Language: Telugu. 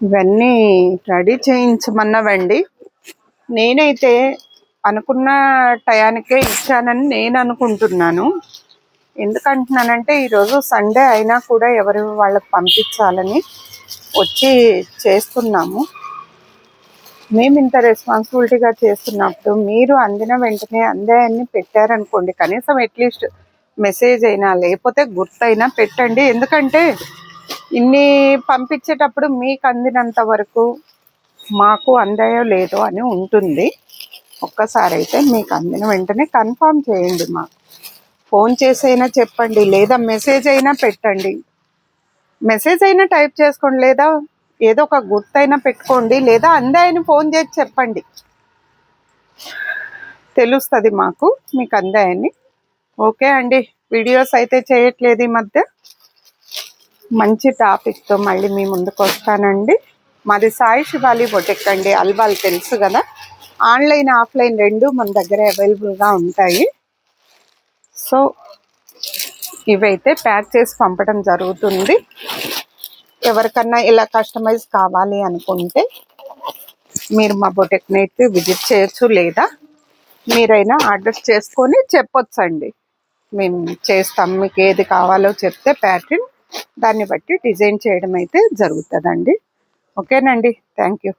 ఇవన్నీ రెడీ చేయించమన్నవండి. నేనైతే అనుకున్న టయానికే ఇచ్చానని నేను అనుకుంటున్నాను. ఎందుకంటున్నానంటే ఈరోజు సండే అయినా కూడా ఎవరు వాళ్ళకి పంపించాలని వచ్చి చేస్తున్నాము. మేము ఇంత రెస్పాన్సిబిలిటీగా చేస్తున్నప్పుడు మీరు అందిన వెంటనే అందాయన్ని పెట్టారనుకోండి, కనీసం అట్లీస్ట్ మెసేజ్ అయినా లేకపోతే గుర్తైనా పెట్టండి. ఎందుకంటే ఇన్ని పంపించేటప్పుడు మీకు అందినంత వరకు మాకు అందాయో లేదో అని ఉంటుంది. ఒక్కసారి అయితే మీకు అందిన వెంటనే కన్ఫర్మ్ చేయండి. మాకు ఫోన్ చేసైనా చెప్పండి, లేదా మెసేజ్ అయినా పెట్టండి. మెసేజ్ అయినా టైప్ చేసుకోండి, లేదా ఏదో ఒక గుర్తైనా పెట్టుకోండి, లేదా అందాయని ఫోన్ చేసి చెప్పండి. తెలుస్తుంది మాకు మీకు అందాయని. ఓకే అండి, వీడియోస్ అయితే చేయట్లేదు ఈ మధ్య. మంచి టాపిక్తో మళ్ళీ మీ ముందుకు వస్తానండి. మాది సాయి శివాలి బొటిక్ అండి, అల్వాల్ తెలుసు కదా. ఆన్లైన్ ఆఫ్లైన్ రెండు మన దగ్గర అవైలబుల్గా ఉంటాయి. సో ఇవైతే ప్యాక్ చేసి పంపడం జరుగుతుంది. ఎవరికన్నా ఇలా కస్టమైజ్ కావాలి అనుకుంటే మీరు మా బొటిక్ని విజిట్ చేయొచ్చు, లేదా మీరైనా ఆర్డర్ చేసుకొని చెప్పొచ్చండి. మేము చేస్తాం. మీకు ఏది కావాలో చెప్తే ప్యాటర్న్ దాన్ని బట్టి డిజైన్ చేయడం అయితే జరుగుతుందండి. ఓకేనండి, థ్యాంక్ యూ.